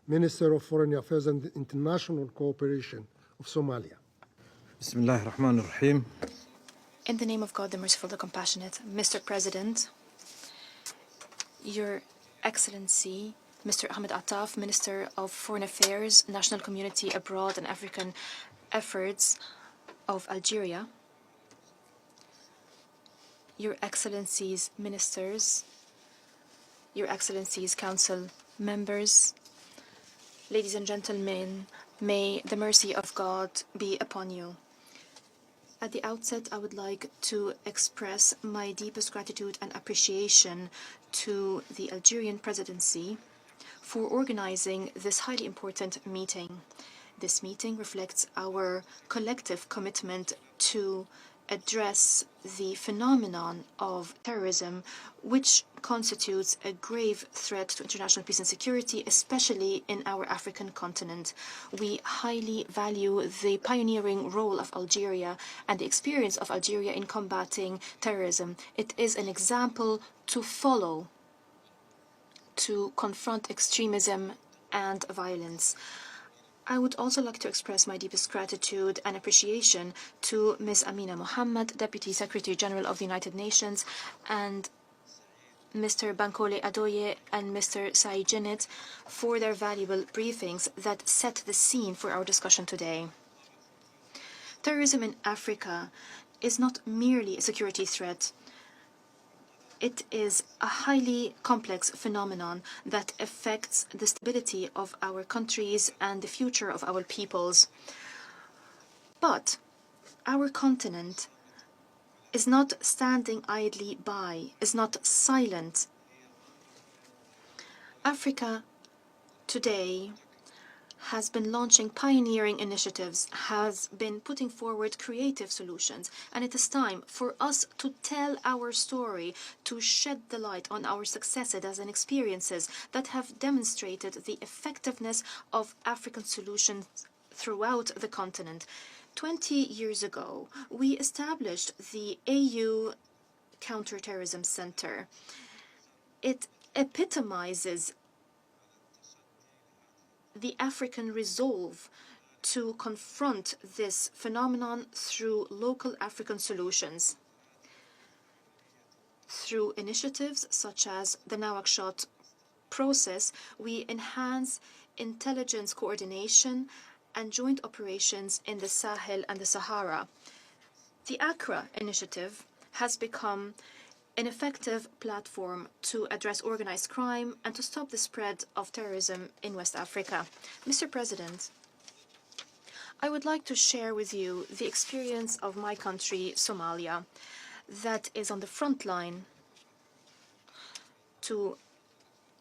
Minister of Foreign Affairs and International Cooperation of Somalia. Bismillah ar-Rahman ar-Rahim. In the name of God, the Merciful, the Compassionate, Mr. President, Your Excellency, Mr. Ahmed Attaf, Minister of Foreign Affairs, National Community Abroad and African Efforts of Algeria, Your Excellencies, Ministers, Your Excellencies, Council Members, ladies and gentlemen, may the mercy of God be upon you. At the outset, I would like to express my deepest gratitude and appreciation to the Algerian presidency for organizing this highly important meeting. This meeting reflects our collective commitment to address the phenomenon of terrorism, which constitutes a grave threat to international peace and security, especially in our African continent. We highly value the pioneering role of Algeria and the experience of Algeria in combating terrorism. It is an example to follow to confront extremism and violence. I would also like to express my deepest gratitude and appreciation to Ms. Amina Mohammed, Deputy Secretary General of the United Nations, and Mr. Bankole Adoye and Mr. Saïd Jinnit for their valuable briefings that set the scene for our discussion today. Terrorism in Africa is not merely a security threat. It is a highly complex phenomenon that affects the stability of our countries and the future of our peoples. But our continent is not standing idly by, is not silent. Africa today has been launching pioneering initiatives, has been putting forward creative solutions, and it is time for us to tell our story, to shed the light on our successes and experiences that have demonstrated the effectiveness of African solutions throughout the continent. 20 years ago, we established the AU Counterterrorism Center. It epitomizes the African resolve to confront this phenomenon through local African solutions. Through initiatives such as the Nouakchott process, we enhance intelligence coordination and joint operations in the Sahel and the Sahara. The Accra initiative has become an effective platform to address organized crime and to stop the spread of terrorism in West Africa. Mr. President, I would like to share with you the experience of my country, Somalia, that is on the front line to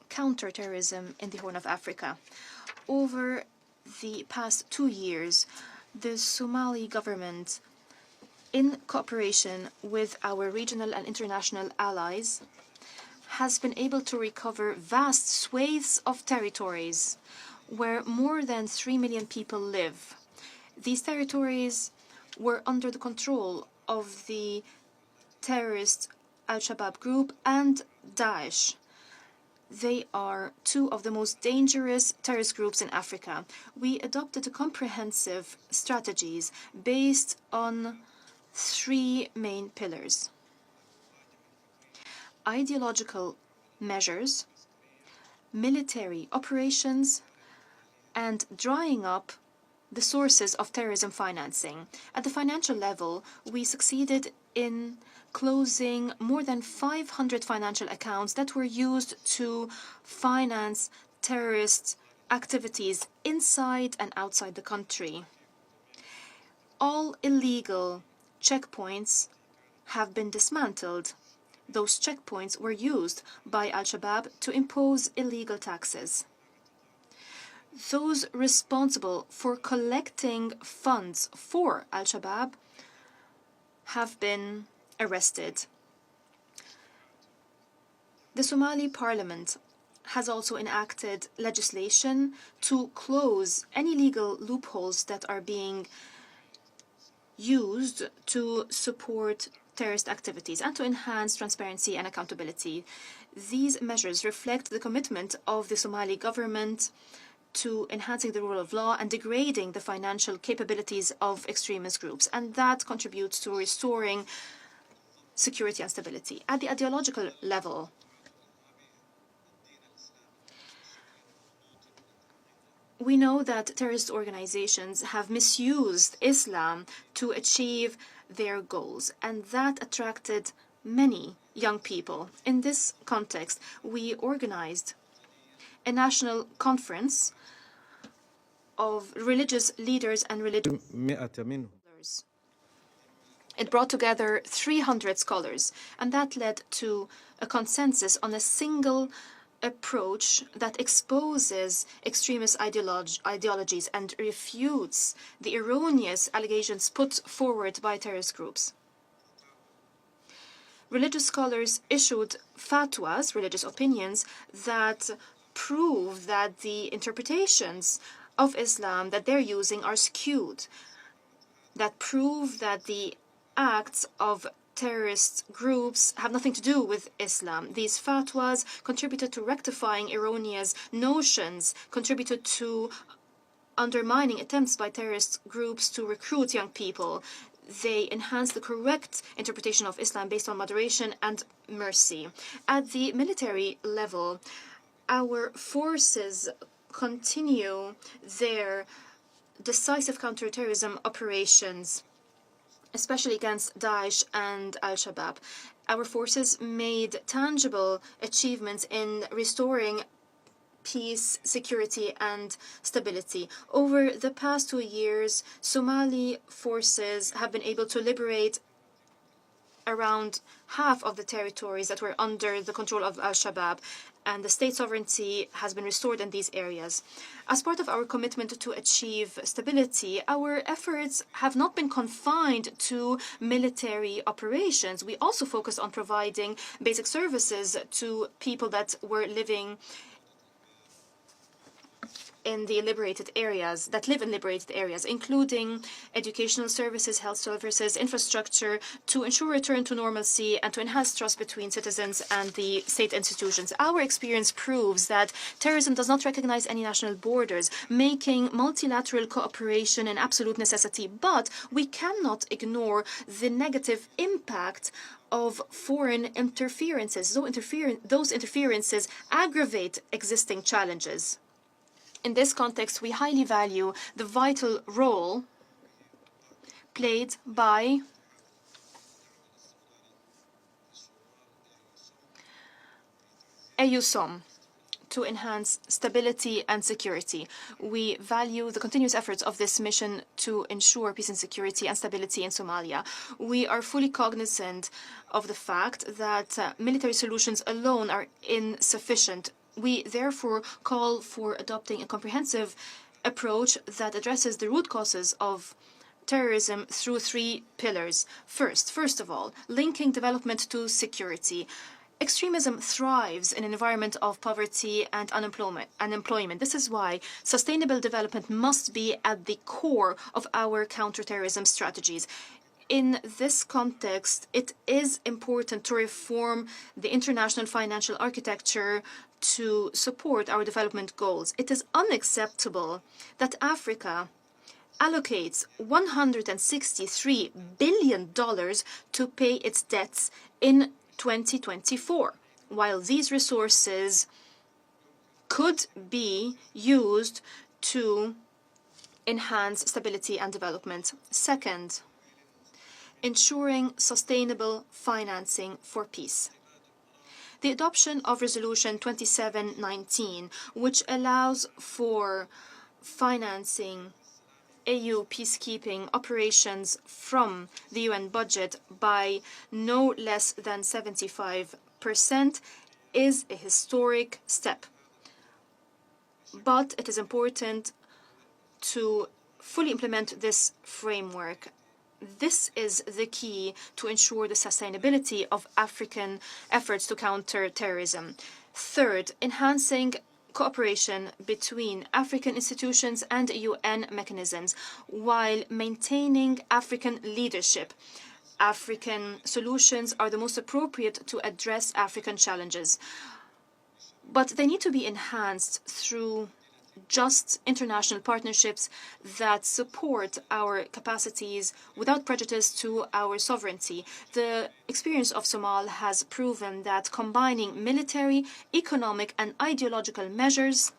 counter terrorism in the Horn of Africa. Over the past 2 years, the Somali government, in cooperation with our regional and international allies, has been able to recover vast swathes of territories where more than 3 million people live. These territories were under the control of the terrorist Al-Shabaab group and Daesh. They are two of the most dangerous terrorist groups in Africa. We adopted comprehensive strategies based on 3 main pillars: ideological measures, military operations, and drying up the sources of terrorism financing. At the financial level, we succeeded in closing more than 500 financial accounts that were used to finance terrorist activities inside and outside the country. All illegal checkpoints have been dismantled. Those checkpoints were used by Al-Shabaab to impose illegal taxes. Those responsible for collecting funds for Al-Shabaab have been arrested. The Somali Parliament has also enacted legislation to close any legal loopholes that are being used to support terrorist activities and to enhance transparency and accountability. These measures reflect the commitment of the Somali government to enhancing the rule of law and degrading the financial capabilities of extremist groups. And that contributes to restoring security and stability. At the ideological level, we know that terrorist organizations have misused Islam to achieve their goals, and that attracted many young people. In this context, we organized a national conference of religious leaders and religious scholars. It brought together 300 scholars, and that led to a consensus on a single approach that exposes extremist ideologies and refutes the erroneous allegations put forward by terrorist groups. Religious scholars issued fatwas, religious opinions, that prove that the interpretations of Islam that they're using are skewed, that prove that the acts of terrorist groups have nothing to do with Islam. These fatwas contributed to rectifying erroneous notions, contributed to undermining attempts by terrorist groups to recruit young people. They enhanced the correct interpretation of Islam based on moderation and mercy. At the military level, our forces continue their decisive counterterrorism operations, especially against Daesh and Al-Shabaab. Our forces made tangible achievements in restoring peace, security, and stability. Over the past 2 years, Somali forces have been able to liberate around half of the territories that were under the control of Al-Shabaab, and the state sovereignty has been restored in these areas. As part of our commitment to achieve stability, our efforts have not been confined to military operations. We also focus on providing basic services to people that were living in the liberated areas, that live in liberated areas, including educational services, health services, infrastructure, to ensure return to normalcy and to enhance trust between citizens and the state institutions. Our experience proves that terrorism does not recognize any national borders, making multilateral cooperation an absolute necessity. But we cannot ignore the negative impact of foreign interferences. Those interferences aggravate existing challenges. In this context, we highly value the vital role played by EUSOM to enhance stability and security. We value the continuous efforts of this mission to ensure peace and security and stability in Somalia. We are fully cognizant of the fact that military solutions alone are insufficient. We therefore call for adopting a comprehensive approach that addresses the root causes of terrorism through 3 pillars. First of all, linking development to security. Extremism thrives in an environment of poverty and unemployment. This is why sustainable development must be at the core of our counterterrorism strategies. In this context, it is important to reform the international financial architecture to support our development goals. It is unacceptable that Africa allocates $163 billion to pay its debts in 2024, while these resources could be used to enhance stability and development. Second, ensuring sustainable financing for peace. The adoption of Resolution 2719, which allows for financing AU peacekeeping operations from the UN budget by no less than 75%, is a historic step. But it is important to fully implement this framework. This is the key to ensure the sustainability of African efforts to counter terrorism. Third, enhancing cooperation between African institutions and UN mechanisms while maintaining African leadership. African solutions are the most appropriate to address African challenges, but they need to be enhanced through just international partnerships that support our capacities without prejudice to our sovereignty. The experience of Somal has proven that combining military, economic, and ideological measures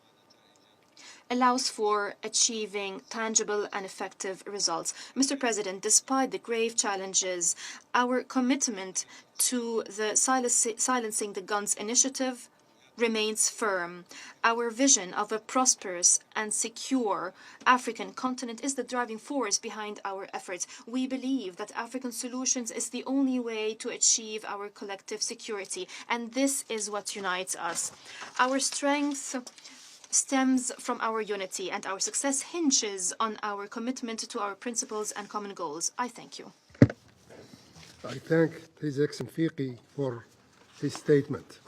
allows for achieving tangible and effective results. Mr. President, despite the grave challenges, our commitment to the Silencing the Guns initiative remains firm. Our vision of a prosperous and secure African continent is the driving force behind our efforts. We believe that African solutions is the only way to achieve our collective security, and this is what unites us. Our strength stems from our unity, and our success hinges on our commitment to our principles and common goals. I thank you. I thank His Excellency Fiqi for his statement.